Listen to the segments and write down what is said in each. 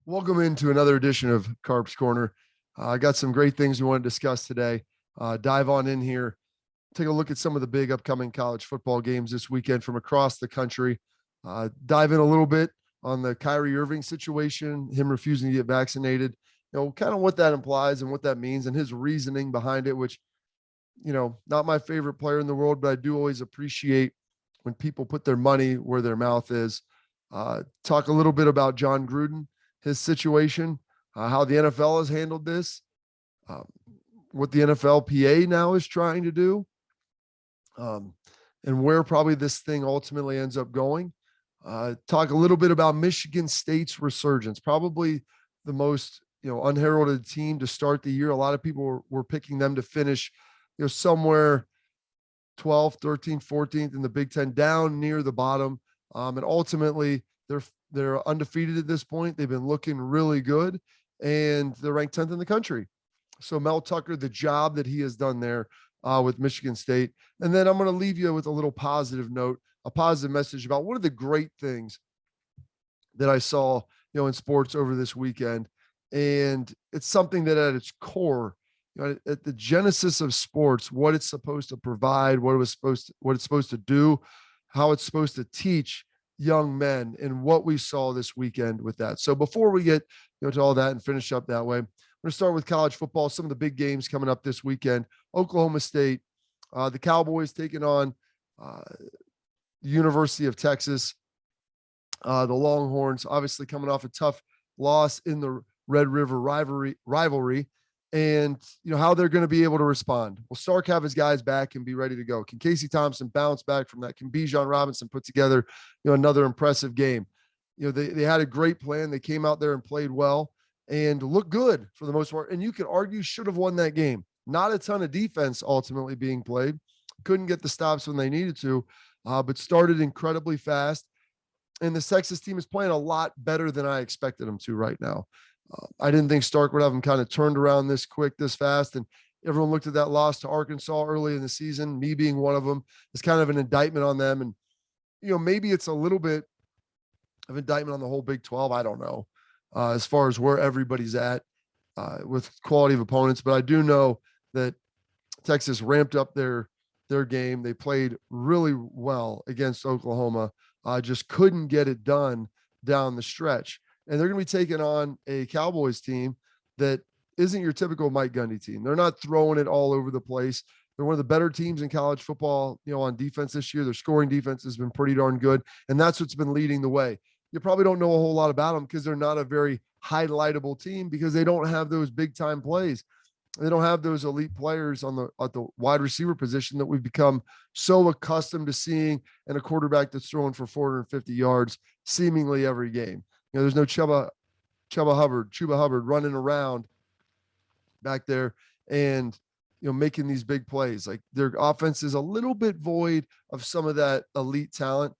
Welcome into another edition of Carp's Corner. I got some great things we want to discuss today. Dive on in here, take a look at some of the big upcoming college football games this weekend from across the country. Dive in a little bit on the Kyrie Irving situation, him refusing to get vaccinated, kind of what that implies and what that means and his reasoning behind it, which, not my favorite player in the world, but I do always appreciate when people put their money where their mouth is. Talk a little bit about John Gruden, his situation, how the NFL has handled this, what the NFLPA now is trying to do, and where probably this thing ultimately ends up going. Talk a little bit about Michigan State's resurgence, probably the most unheralded team to start the year. A lot of people were picking them to finish somewhere 12th, 13th, 14th in the Big Ten, down near the bottom. And ultimately, they're undefeated at this point. They've been looking really good, and they're ranked 10th in the country. So Mel Tucker, the job that he has done there with Michigan State. And then I'm going to leave you with a little positive note, a positive message about one of the great things that I saw, in sports over this weekend. And it's something that at its core, at the genesis of sports, what it's supposed to provide, what it's supposed to do, how it's supposed to teach young men, and what we saw this weekend with that. So before we get to all that and finish up that way, I'm going to start with college football. Some of the big games coming up this weekend. Oklahoma State, the Cowboys taking on the University of Texas. The Longhorns obviously coming off a tough loss in the Red River rivalry. And how they're going to be able to respond. Will Stark have his guys back and be ready to go? Can Casey Thompson bounce back from that? Can Bijan Robinson put together another impressive game? They had a great plan. They came out there and played well and looked good for the most part. And you could argue should have won that game. Not a ton of defense ultimately being played. Couldn't get the stops when they needed to, but started incredibly fast. And the Texas team is playing a lot better than I expected them to right now. I didn't think Stark would have them kind of turned around this quick, this fast. And everyone looked at that loss to Arkansas early in the season, me being one of them, as kind of an indictment on them. And, maybe it's a little bit of indictment on the whole Big 12. I don't know, as far as where everybody's at with quality of opponents. But I do know that Texas ramped up their game. They played really well against Oklahoma, just couldn't get it done down the stretch. And they're going to be taking on a Cowboys team that isn't your typical Mike Gundy team. They're not throwing it all over the place. They're one of the better teams in college football, on defense this year. Their scoring defense has been pretty darn good. And that's what's been leading the way. You probably don't know a whole lot about them because they're not a very highlightable team because they don't have those big time plays. They don't have those elite players at the wide receiver position that we've become so accustomed to seeing, and a quarterback that's throwing for 450 yards seemingly every game. There's no Chuba Hubbard running around back there and, making these big plays. Like, their offense is a little bit void of some of that elite talent.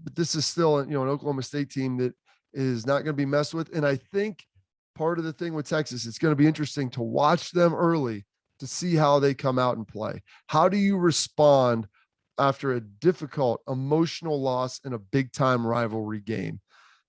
But this is still, an Oklahoma State team that is not going to be messed with. And I think part of the thing with Texas, it's going to be interesting to watch them early to see how they come out and play. How do you respond after a difficult emotional loss in a big time rivalry game?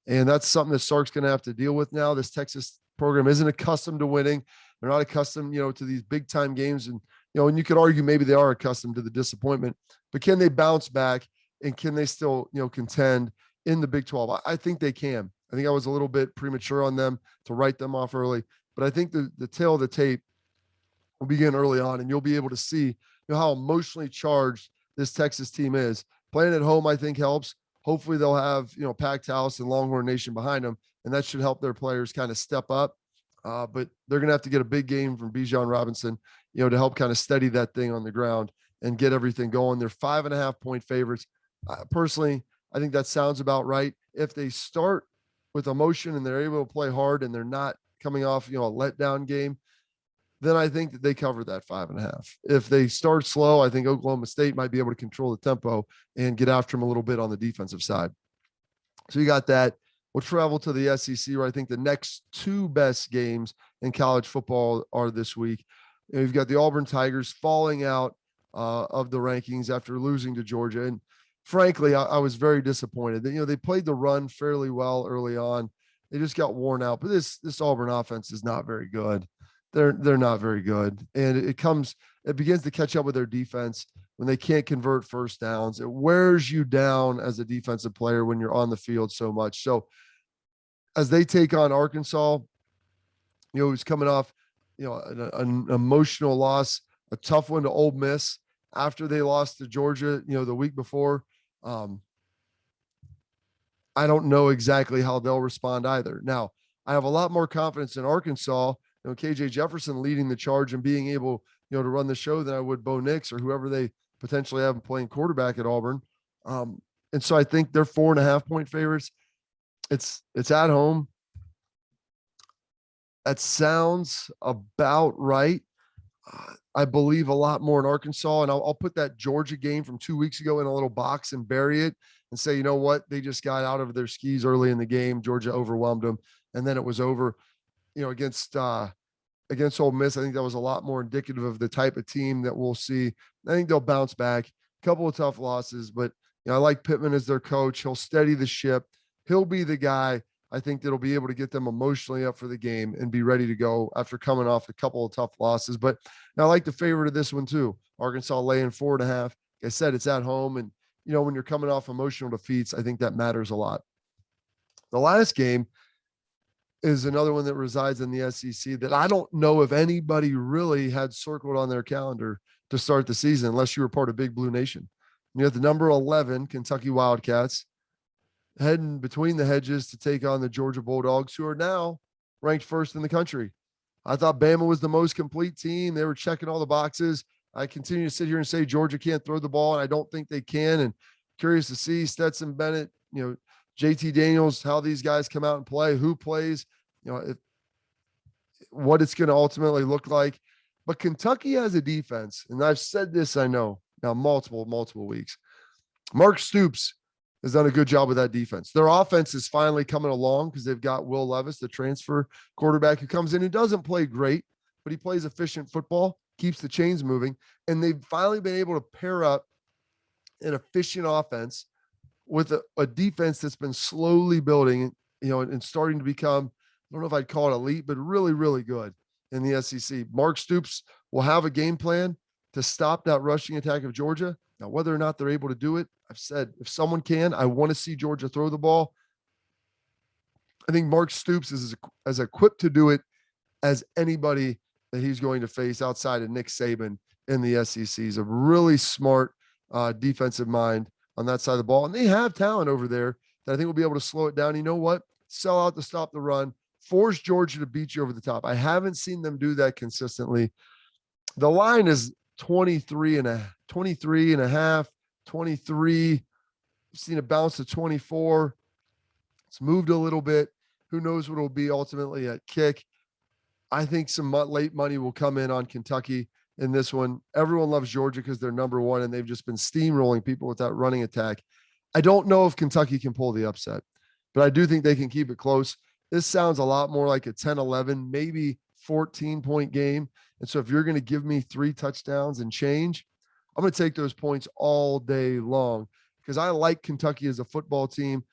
And that's something that Sark's going to have to deal with now. This Texas program isn't accustomed to winning. They're not accustomed, to these big time games. And, and you could argue maybe they are accustomed to the disappointment, but can they bounce back and can they still, contend in the Big 12? I think they can. I think I was a little bit premature on them to write them off early, but I think the tail of the tape will begin early on, and you'll be able to see how emotionally charged this Texas team is. Playing at home, I think, helps. Hopefully they'll have, packed house and Longhorn Nation behind them, and that should help their players kind of step up. But they're going to have to get a big game from Bijan Robinson, to help kind of steady that thing on the ground and get everything going. They're 5.5-point favorites. Personally, I think that sounds about right. If they start with emotion and they're able to play hard and they're not coming off, a letdown game, then I think that they cover that 5.5. If they start slow, I think Oklahoma State might be able to control the tempo and get after them a little bit on the defensive side. So you got that. We'll travel to the SEC, where I think the next two best games in college football are this week. You've got the Auburn Tigers falling out of the rankings after losing to Georgia. And frankly, I was very disappointed that, they played the run fairly well early on. They just got worn out. But this Auburn offense is not very good. They're not very good. And it begins to catch up with their defense when they can't convert first downs. It wears you down as a defensive player when you're on the field so much. So as they take on Arkansas, who's coming off, an emotional loss, a tough one to Ole Miss after they lost to Georgia, the week before. I don't know exactly how they'll respond either. Now, I have a lot more confidence in Arkansas, KJ Jefferson leading the charge and being able, to run the show than I would Bo Nix or whoever they potentially have playing quarterback at Auburn. And so I think they're 4.5-point favorites. It's at home. That sounds about right. I believe a lot more in Arkansas, and I'll put that Georgia game from 2 weeks ago in a little box and bury it and say, you know what? They just got out of their skis early in the game. Georgia overwhelmed them, and then it was over. Against Ole Miss, I think that was a lot more indicative of the type of team that we'll see. I think they'll bounce back. A couple of tough losses, but I like Pittman as their coach. He'll steady the ship. He'll be the guy, I think, that'll be able to get them emotionally up for the game and be ready to go after coming off a couple of tough losses. But I like the favorite of this one too. Arkansas laying 4.5. Like I said, it's at home. And, when you're coming off emotional defeats, I think that matters a lot. The last game is another one that resides in the SEC that I don't know if anybody really had circled on their calendar to start the season, unless you were part of Big Blue Nation. You have the number 11 Kentucky Wildcats heading between the hedges to take on the Georgia Bulldogs, who are now ranked first in the country. I thought Bama was the most complete team. They were checking all the boxes. I continue to sit here and say Georgia can't throw the ball, and I don't think they can. And curious to see Stetson Bennett, JT Daniels, how these guys come out and play, who plays, what it's going to ultimately look like. But Kentucky has a defense, and I've said this, I know, now multiple weeks. Mark Stoops has done a good job with that defense. Their offense is finally coming along because they've got Will Levis, the transfer quarterback, who comes in and doesn't play great, but he plays efficient football, keeps the chains moving, and they've finally been able to pair up an efficient offense with a defense that's been slowly building, and starting to become, I don't know if I'd call it elite, but really, really good in the SEC. Mark Stoops will have a game plan to stop that rushing attack of Georgia. Now, whether or not they're able to do it, I've said, if someone can, I want to see Georgia throw the ball. I think Mark Stoops is as equipped to do it as anybody that he's going to face outside of Nick Saban in the SEC. He's a really smart defensive mind on that side of the ball. And they have talent over there that I think will be able to slow it down. You know what? Sell out to stop the run. Force Georgia to beat you over the top. I haven't seen them do that consistently. The line is 23 and a half, 23. I've seen it bounce to 24. It's moved a little bit. Who knows what it'll be ultimately at kick. I think some late money will come in on Kentucky in this one. Everyone loves Georgia because they're number one, and they've just been steamrolling people with that running attack. I don't know if Kentucky can pull the upset, but I do think they can keep it close. This sounds a lot more like a 10-11, maybe 14-point game. And so if you're going to give me 3 touchdowns and change, I'm going to take those points all day long because I like Kentucky as a football team.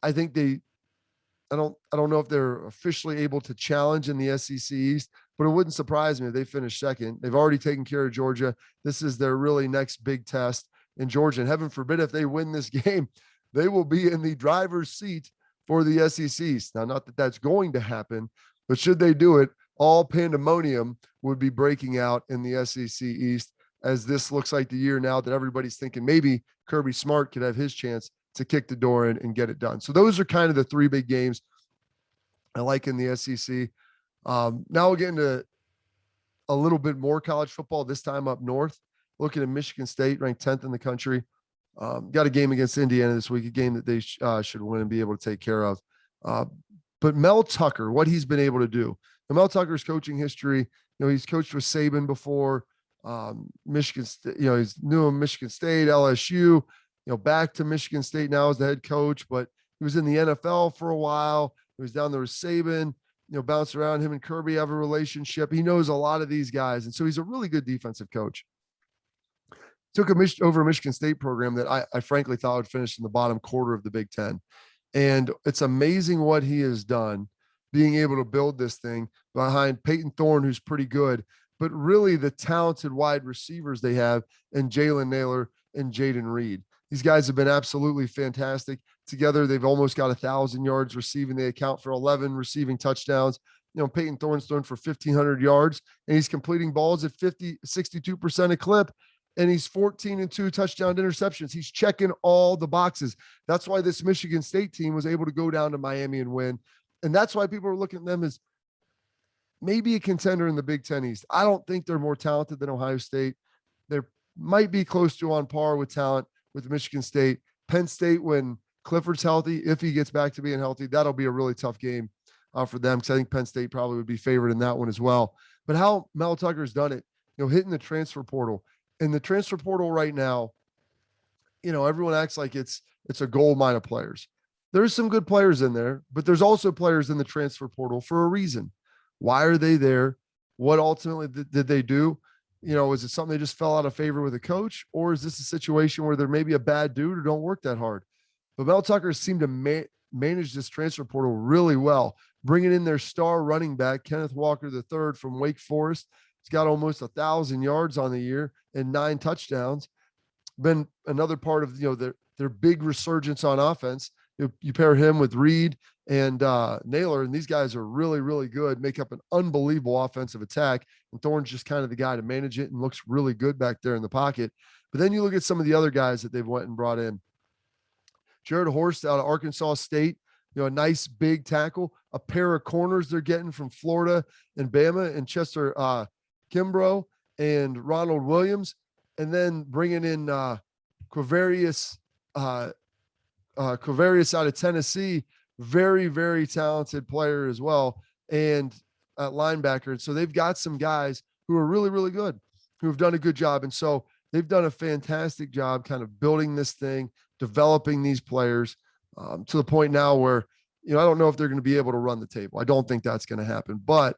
I think I don't know if they're officially able to challenge in the SEC East, but it wouldn't surprise me if they finish second. They've already taken care of Georgia. This is their really next big test in Georgia. And heaven forbid if they win this game, they will be in the driver's seat for the SEC East. Now, not that that's going to happen, but should they do it, all pandemonium would be breaking out in the SEC East, as this looks like the year now that everybody's thinking maybe Kirby Smart could have his chance to kick the door in and get it done. So those are kind of the 3 big games I like in the SEC. Now we'll get into a little bit more college football, this time up north, looking at Michigan State, ranked 10th in the country. Got a game against Indiana this week, a game that they should win and be able to take care of. But Mel Tucker, what he's been able to do. Now, Mel Tucker's coaching history, he's coached with Saban before, Michigan State, he's new in Michigan State, LSU, back to Michigan State now as the head coach, but he was in the NFL for a while. He was down there with Saban, bounced around. Him and Kirby have a relationship. He knows a lot of these guys. And so he's a really good defensive coach. Took over a Michigan State program that I frankly thought would finish in the bottom quarter of the Big Ten. And it's amazing what he has done, being able to build this thing behind Peyton Thorne, who's pretty good, but really the talented wide receivers they have, and Jalen Naylor and Jaden Reed. These guys have been absolutely fantastic. Together, they've almost got 1,000 yards receiving. They account for 11 receiving touchdowns. You know, Peyton Thorne's thrown for 1,500 yards, and he's completing balls at 62% a clip, and he's 14-2 touchdown interceptions. He's checking all the boxes. That's why this Michigan State team was able to go down to Miami and win. And that's why people are looking at them as maybe a contender in the Big Ten East. I don't think they're more talented than Ohio State. They might be close to on par with talent with Michigan State. Penn State, when Clifford's healthy, if he gets back to being healthy, that'll be a really tough game for them, because I think Penn State probably would be favored in that one as well. But how Mel Tucker's done it, you know, hitting the transfer portal. And the transfer portal right now, you know, everyone acts like it's a gold mine of players. There's some good players in there, but there's also players in the transfer portal for a reason. Why are they there? What ultimately did they do? You know, is it something they just fell out of favor with a coach, or is this a situation where they're maybe a bad dude or don't work that hard? But Mel Tucker seemed to manage this transfer portal really well, bringing in their star running back, Kenneth Walker III from Wake Forest. He's got almost 1,000 yards on the year and 9 touchdowns. Been another part of, you know, their big resurgence on offense. You pair him with Reed and Naylor, and these guys are really, really good, make up an unbelievable offensive attack. And Thorne's just kind of the guy to manage it and looks really good back there in the pocket. But then you look at some of the other guys that they've went and brought in. Jared Horst out of Arkansas State, you know, a nice big tackle, a pair of corners they're getting from Florida and Bama, and Chester Kimbrough and Ronald Williams, and then bringing in Quavarius out of Tennessee, very, very talented player as well, and at linebacker. And so they've got some guys who are really, really good, who have done a good job. And so they've done a fantastic job kind of building this thing, developing these players to the point now where, you know, I don't know if they're going to be able to run the table. I don't think that's going to happen, but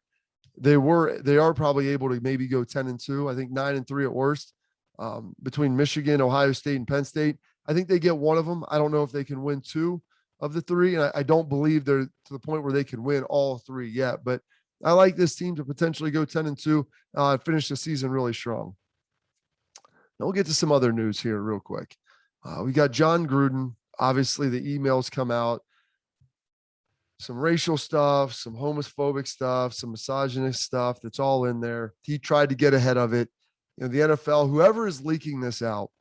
they are probably able to maybe go 10-2. I think 9-3 at worst, between Michigan, Ohio State, and Penn State. I think they get one of them. I don't know if they can win 2 of the 3. And I don't believe they're to the point where they can win all 3 yet, but I like this team to potentially go 10-2, finish the season really strong. Now we'll get to some other news here real quick. We got John Gruden. Obviously the emails come out, some racial stuff, some homophobic stuff, some misogynist stuff that's all in there. He tried to get ahead of it. You know, the NFL, whoever is leaking this out,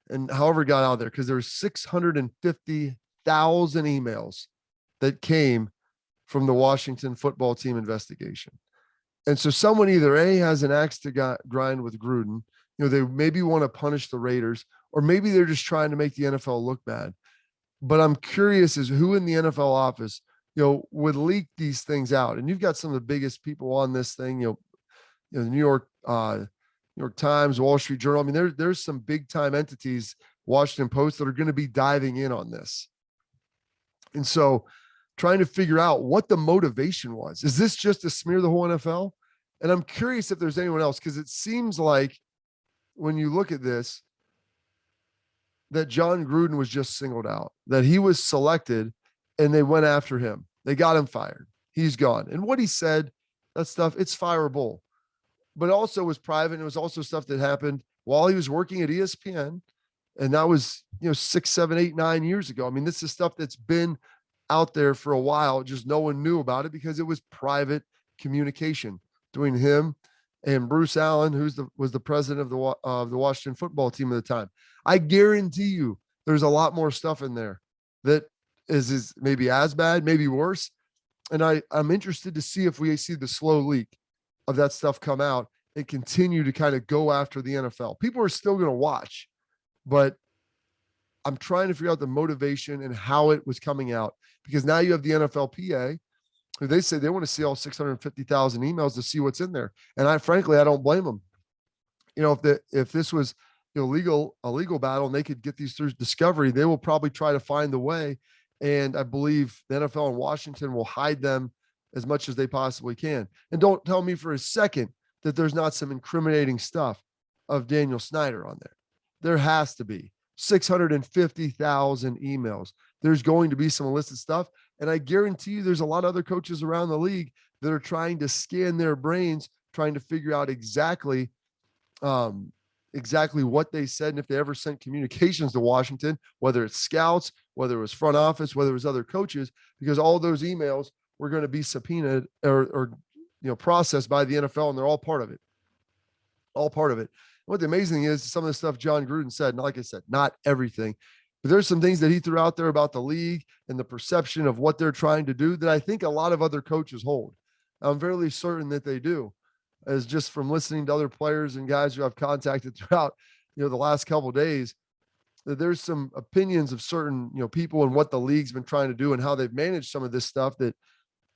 and however it got out there, because there were 650,000 emails that came from the Washington football team investigation. And so someone either A, has an axe to grind with Gruden, you know, they maybe want to punish the Raiders, or maybe they're just trying to make the NFL look bad. But I'm curious as who in the NFL office, you know, would leak these things out. And you've got some of the biggest people on this thing, you know, the New York Times, Wall Street Journal. I mean, there's some big time entities, Washington Post, that are going to be diving in on this. And so trying to figure out what the motivation was. Is this just to smear the whole NFL? And I'm curious if there's anyone else, because it seems like when you look at this, that John Gruden was just singled out, that he was selected and they went after him. They got him fired. He's gone. And what he said, that stuff, it's fireable. But it also was private. And it was also stuff that happened while he was working at ESPN. And that was, you know, 6, 7, 8, 9 years ago. I mean, this is stuff that's been out there for a while. Just no one knew about it because it was private communication between him and Bruce Allen, was the president of the Washington football team at the time. I guarantee you there's a lot more stuff in there that is maybe as bad, maybe worse. And I'm interested to see if we see the slow leak of that stuff come out and continue to kind of go after the NFL. People are still going to watch, but I'm trying to figure out the motivation and how it was coming out, because now you have the NFLPA, who they say they want to see all 650,000 emails to see what's in there. And I don't blame them. You know, if this was, you know, a legal battle and they could get these through discovery, they will probably try to find the way. And I believe the NFL in Washington will hide them as much as they possibly can. And don't tell me for a second that there's not some incriminating stuff of Daniel Snyder on there. There has to be 650,000 emails there's going to be some illicit stuff. And I guarantee you there's a lot of other coaches around the league that are trying to scan their brains, trying to figure out exactly what they said. And if they ever sent communications to Washington, whether it's scouts, whether it was front office, whether it was other coaches, because all those emails were going to be subpoenaed or processed by the NFL, and they're all part of it. All part of it. What the amazing thing is, some of the stuff John Gruden said, and like I said, not everything, but there's some things that he threw out there about the league and the perception of what they're trying to do that I think a lot of other coaches hold. I'm fairly certain that they do, as just from listening to other players and guys who I've contacted throughout, the last couple of days, that there's some opinions of certain, people and what the league's been trying to do and how they've managed some of this stuff that,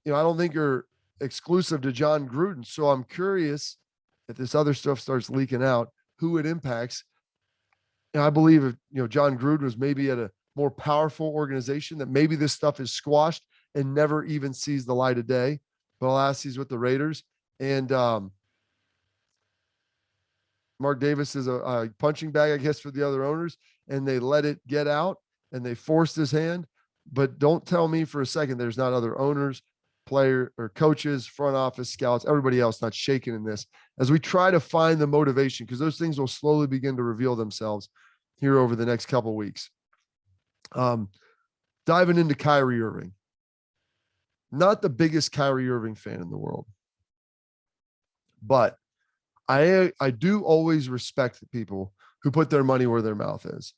I don't think are exclusive to John Gruden. So I'm curious if this other stuff starts leaking out, who it impacts. And I believe if, John Gruden was maybe at a more powerful organization, that maybe this stuff is squashed and never even sees the light of day. But alas, he's with the Raiders. And Mark Davis is a punching bag, I guess, for the other owners, and they let it get out and they forced his hand. But don't tell me for a second there's not other owners, player or coaches, front office, scouts, everybody else not shaking in this as we try to find the motivation, because those things will slowly begin to reveal themselves here over the next couple of weeks. Diving into Kyrie Irving. Not the biggest Kyrie Irving fan in the world, but I do always respect the people who put their money where their mouth is.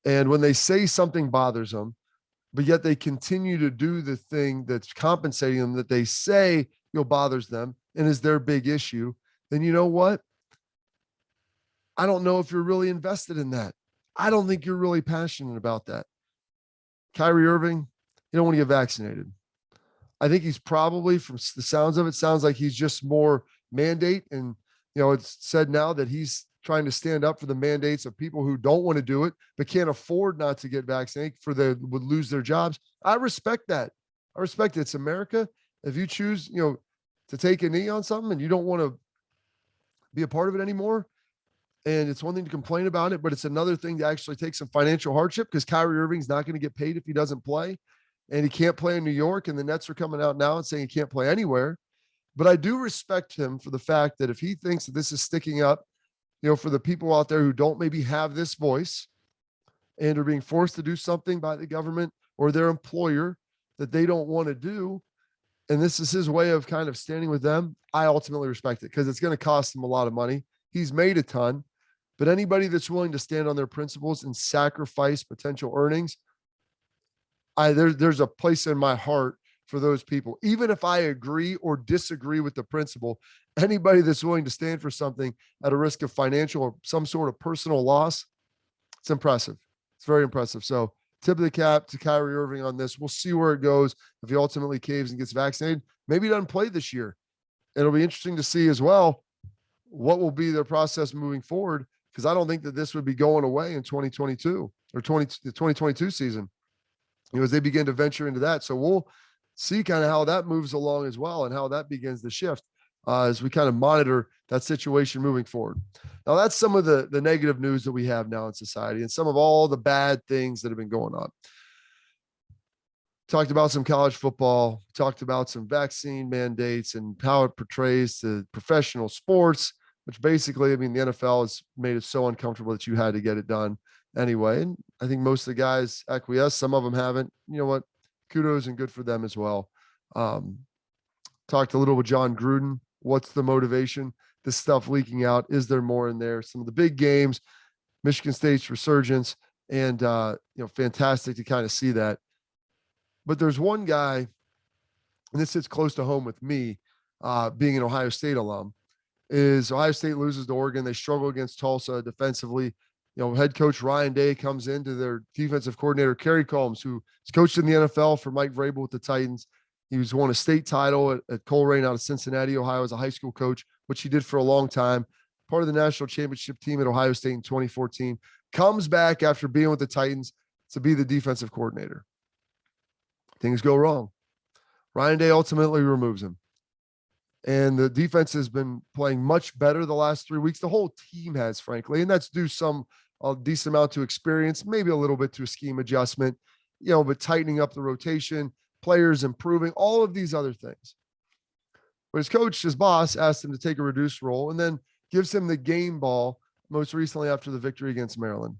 And when they say something bothers them, but yet they continue to do the thing that's compensating them that they say bothers them and is their big issue, then you know what? I don't know if you're really invested in that. I don't think you're really passionate about that. Kyrie Irving, you don't want to get vaccinated. I think he's probably, from the sounds of it, sounds like he's just more mandate. And, it's said now that he's trying to stand up for the mandates of people who don't want to do it, but can't afford not to get vaccinated would lose their jobs. I respect that. I respect it. It's America. If you choose, to take a knee on something and you don't want to be a part of it anymore, and it's one thing to complain about it, but it's another thing to actually take some financial hardship, because Kyrie Irving's not going to get paid if he doesn't play, and he can't play in New York, and the Nets are coming out now and saying he can't play anywhere. But I do respect him for the fact that if he thinks that this is sticking up, for the people out there who don't maybe have this voice and are being forced to do something by the government or their employer that they don't want to do, and this is his way of kind of standing with them, I ultimately respect it, because it's going to cost him a lot of money. He's made a ton, but anybody that's willing to stand on their principles and sacrifice potential earnings, there's a place in my heart for those people. Even if I agree or disagree with the principle, anybody that's willing to stand for something at a risk of financial or some sort of personal loss, it's impressive. It's very impressive. So tip of the cap to Kyrie Irving on this. We'll see where it goes. If he ultimately caves and gets vaccinated, maybe he doesn't play this year. It'll be interesting to see as well what will be their process moving forward, because I don't think that this would be going away in 2022 or the 2022 season, as they begin to venture into that. So we'll see kind of how that moves along as well, and how that begins to shift as we kind of monitor that situation moving forward. Now, that's some of the negative news that we have now in society and some of all the bad things that have been going on. Talked about some college football, talked about some vaccine mandates and how it portrays to professional sports, which basically, the NFL has made it so uncomfortable that you had to get it done anyway. And I think most of the guys acquiesce. Some of them haven't. You know what? Kudos and good for them as well. Talked a little with John Gruden. What's the motivation? This stuff leaking out. Is there more in there? Some of the big games, Michigan State's resurgence, and fantastic to kind of see that. But there's one guy, and this sits close to home with me, being an Ohio State alum, is Ohio State loses to Oregon. They struggle against Tulsa defensively. Head coach Ryan Day comes into their defensive coordinator, Kerry Combs, who has coached in the NFL for Mike Vrabel with the Titans. He was won a state title at Coleraine out of Cincinnati, Ohio, as a high school coach, which he did for a long time. Part of the national championship team at Ohio State in 2014. Comes back after being with the Titans to be the defensive coordinator. Things go wrong. Ryan Day ultimately removes him. And the defense has been playing much better the last 3 weeks. The whole team has, frankly, and that's due a decent amount to experience, maybe a little bit to a scheme adjustment. but tightening up the rotation, players improving, all of these other things. But his coach, his boss, asked him to take a reduced role and then gives him the game ball most recently after the victory against Maryland.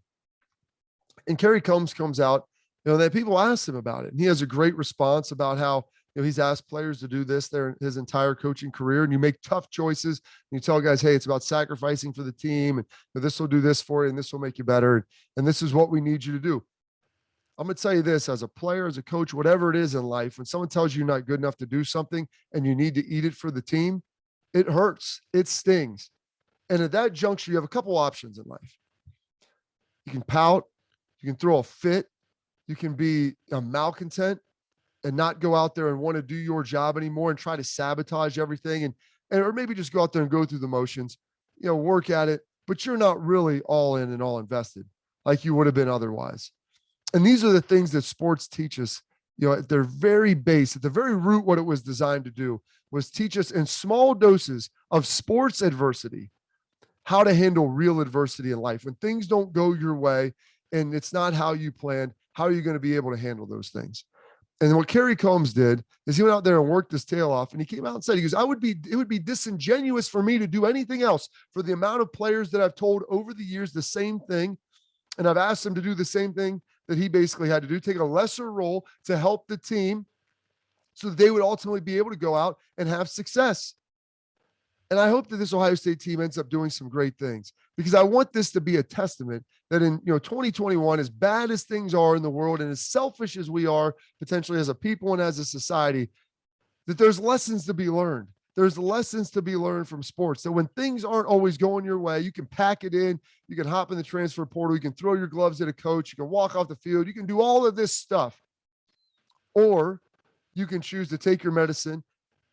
And Kerry Combs comes out, that people asked him about it. And he has a great response about how, he's asked players to do this his entire coaching career. And you make tough choices. And you tell guys, hey, it's about sacrificing for the team. And this will do this for you. And this will make you better. And this is what we need you to do. I'm going to tell you this, as a player, as a coach, whatever it is in life, when someone tells you you're not good enough to do something and you need to eat it for the team, it hurts. It stings. And at that juncture, you have a couple options in life. You can pout. You can throw a fit. You can be a malcontent and not go out there and want to do your job anymore and try to sabotage everything. Or maybe just go out there and go through the motions, work at it, but you're not really all in and all invested like you would have been otherwise. And these are the things that sports teach us, at their very base, at the very root, what it was designed to do was teach us in small doses of sports adversity, how to handle real adversity in life. When things don't go your way and it's not how you planned, how are you going to be able to handle those things? And what Kerry Combs did is he went out there and worked his tail off, and he came out and said, he goes, it would be disingenuous for me to do anything else for the amount of players that I've told over the years the same thing. And I've asked them to do the same thing that he basically had to do, take a lesser role to help the team so that they would ultimately be able to go out and have success. And I hope that this Ohio State team ends up doing some great things, because I want this to be a testament that in 2021, as bad as things are in the world and as selfish as we are potentially as a people and as a society, that there's lessons to be learned. There's lessons to be learned from sports. So when things aren't always going your way, you can pack it in, you can hop in the transfer portal, you can throw your gloves at a coach, you can walk off the field, you can do all of this stuff. Or you can choose to take your medicine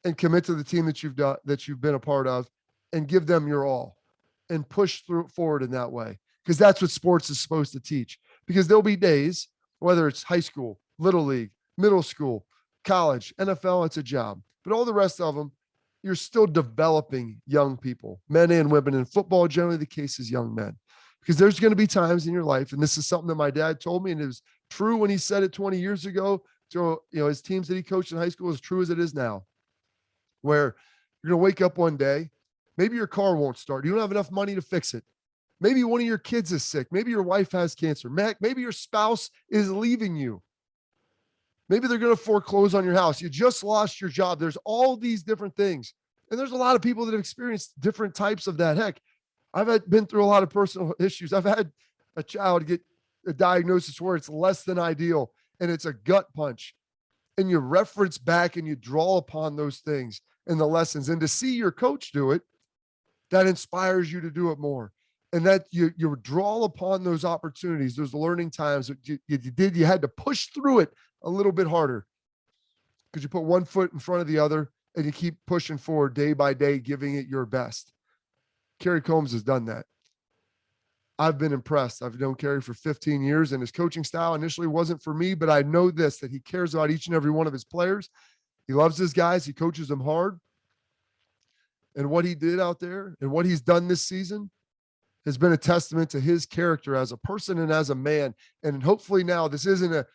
and commit to the team that you've been a part of and give them your all and push forward in that way. Because that's what sports is supposed to teach. Because there'll be days, whether it's high school, little league, middle school, college, NFL, it's a job. But all the rest of them, you're still developing young people, men and women. In football, generally the case is young men. Because there's going to be times in your life, and this is something that my dad told me, and it was true when he said it 20 years ago to his teams that he coached in high school, as true as it is now, where you're going to wake up one day, maybe your car won't start. You don't have enough money to fix it. Maybe one of your kids is sick. Maybe your wife has cancer. Maybe your spouse is leaving you. Maybe they're going to foreclose on your house. You just lost your job. There's all these different things. And there's a lot of people that have experienced different types of that. Heck, I've been through a lot of personal issues. I've had a child get a diagnosis where it's less than ideal and it's a gut punch. And you reference back and you draw upon those things and the lessons. And to see your coach do it, that inspires you to do it more. And that you draw upon those opportunities, those learning times that you had to push through it a little bit harder because you put one foot in front of the other and you keep pushing forward day by day, giving it your best. Kerry Combs has done that. I've been impressed. I've known Kerry for 15 years, and his coaching style initially wasn't for me, but I know this, that he cares about each and every one of his players. He loves his guys. He coaches them hard. And what he did out there and what he's done this season has been a testament to his character as a person and as a man. And hopefully now this isn't a,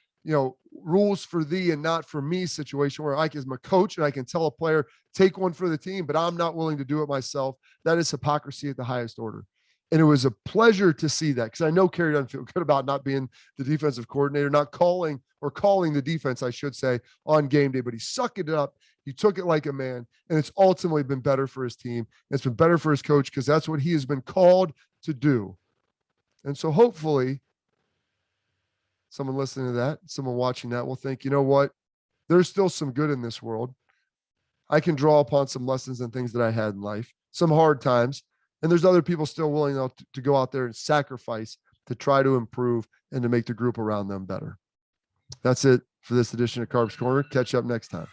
rules for thee and not for me situation where I can, as my coach, and I can tell a player, take one for the team, but I'm not willing to do it myself. That is hypocrisy at the highest order. And it was a pleasure to see that, because I know Kerry doesn't feel good about not being the defensive coordinator, not calling the defense, I should say, on game day, but he sucked it up. He took it like a man, and it's ultimately been better for his team. It's been better for his coach because that's what he has been called to do. And so hopefully someone listening to that, someone watching that will think, you know what? There's still some good in this world. I can draw upon some lessons and things that I had in life, some hard times, and there's other people still willing to go out there and sacrifice to try to improve and to make the group around them better. That's it for this edition of Carp's Corner. Catch up next time.